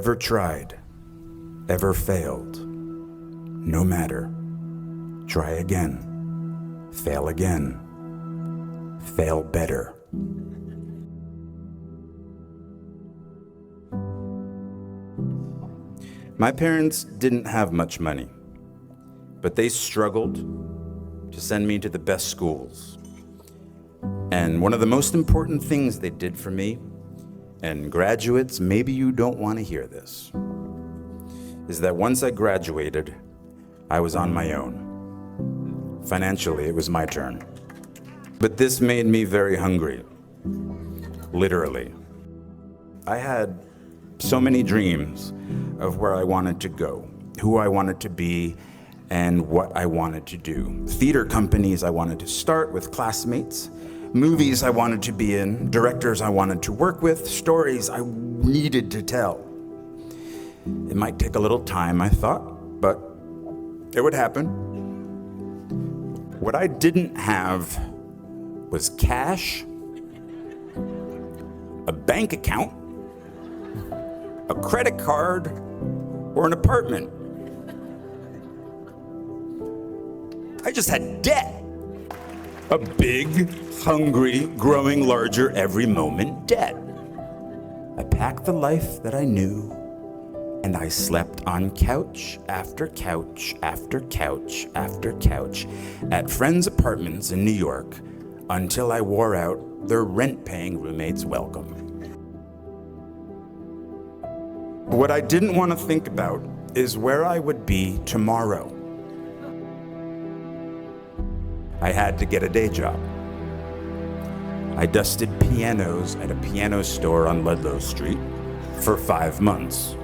ever tried, ever failed, no matter. Try again, fail again, fail better. My parents didn't have much money, but they struggled to send me to the best schools. And one of the most important things they did for me, and graduates, maybe you don't want to hear this, is that once I graduated, I was on my own. Financially, it was my turn. But this made me very hungry, literally. I had so many dreams of where I wanted to go, who I wanted to be, and what I wanted to do. Theater companies I wanted to start with classmates, movies I wanted to be in, directors I wanted to work with, stories I needed to tell. It might take a little time, I thought, but it would happen. What I didn't have was cash, a bank account, a credit card, or an apartment. I just had debt. A big, hungry, growing larger every moment debt. I packed the life that I knew, and I slept on couch after couch after couch after couch at friends' apartments in New York until I wore out their rent-paying roommates' welcome. What I didn't want to think about is where I would be tomorrow. I had to get a day job. I dusted pianos at a piano store on Ludlow Street for 5 months.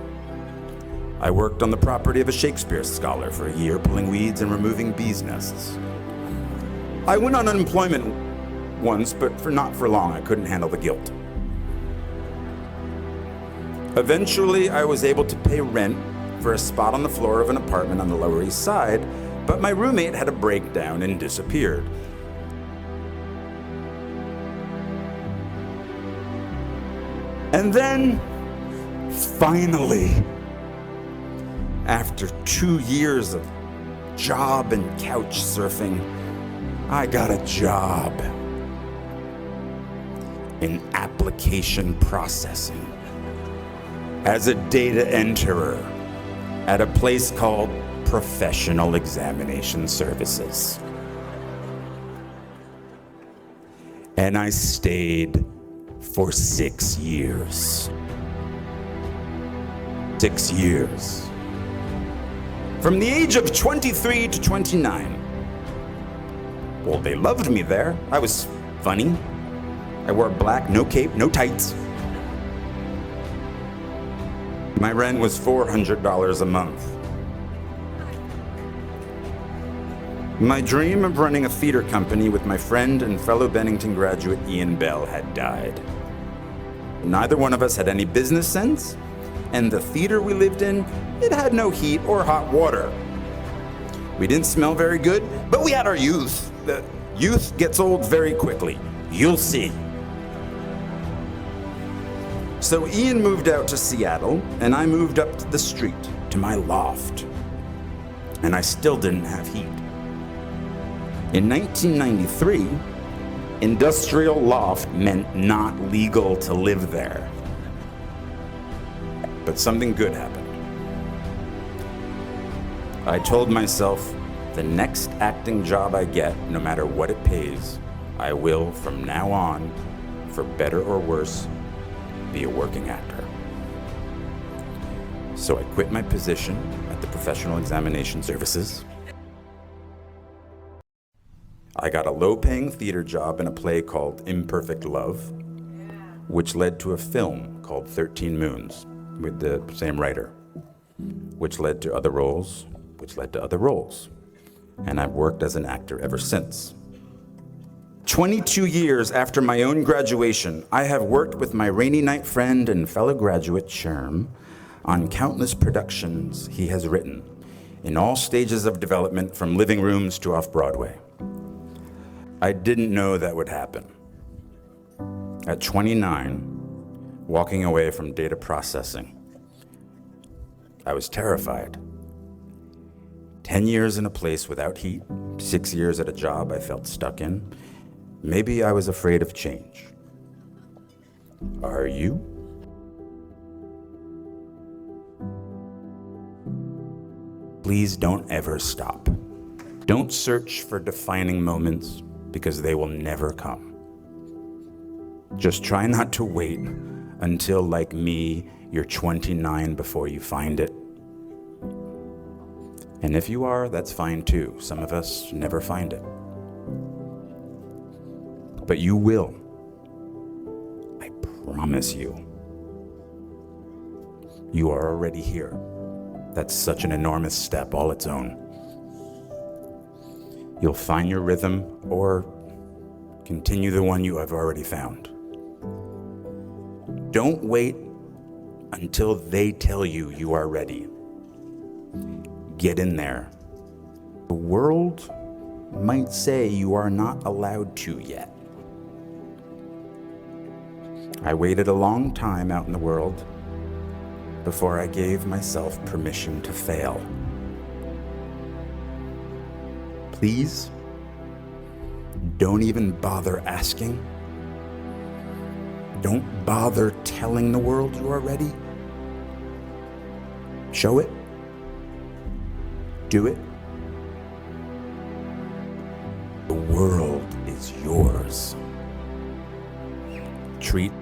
I worked on the property of a Shakespeare scholar for a year, pulling weeds and removing bees' nests. I went on unemployment once, but not for long. I couldn't handle the guilt. Eventually, I was able to pay rent for a spot on the floor of an apartment on the Lower East Side, but my roommate had a breakdown and disappeared. And then, finally, after 2 years of job and couch surfing, I got a job in application processing as a data enterer at a place called Professional Examination Services. And I stayed for 6 years. 6 years. From the age of 23 to 29. Well, they loved me there. I was funny. I wore black, no cape, no tights. My rent was $400 a month. My dream of running a theater company with my friend and fellow Bennington graduate Ian Bell had died. Neither one of us had any business sense, and the theater we lived in, it had no heat or hot water. We didn't smell very good, but we had our youth. The youth gets old very quickly. You'll see. So Ian moved out to Seattle, and I moved up to the street, to my loft. And I still didn't have heat. In 1993, industrial loft meant not legal to live there. But something good happened. I told myself, the next acting job I get, no matter what it pays, I will, from now on, for better or worse, be a working actor. So I quit my position at the Professional Examination Services. I got a low-paying theater job in a play called Imperfect Love, which led to a film called 13 Moons with the same writer, which led to other roles, which led to other roles. And I've worked as an actor ever since. 22 years after my own graduation, I have worked with my rainy night friend and fellow graduate, Sherm, on countless productions he has written, in all stages of development from living rooms to off-Broadway. I didn't know that would happen. At 29, walking away from data processing, I was terrified. 10 years in a place without heat, 6 years at a job I felt stuck in. Maybe I was afraid of change. Are you? Please don't ever stop. Don't search for defining moments because they will never come. Just try not to wait until, like me, you're 29 before you find it. And if you are, that's fine too. Some of us never find it. But you will. I promise you. You are already here. That's such an enormous step all its own. You'll find your rhythm or continue the one you have already found. Don't wait until they tell you you are ready. Get in there. The world might say you are not allowed to yet. I waited a long time out in the world before I gave myself permission to fail. Please, don't even bother asking. Don't bother telling the world you are ready. Show it. Do it. The world is yours. Treat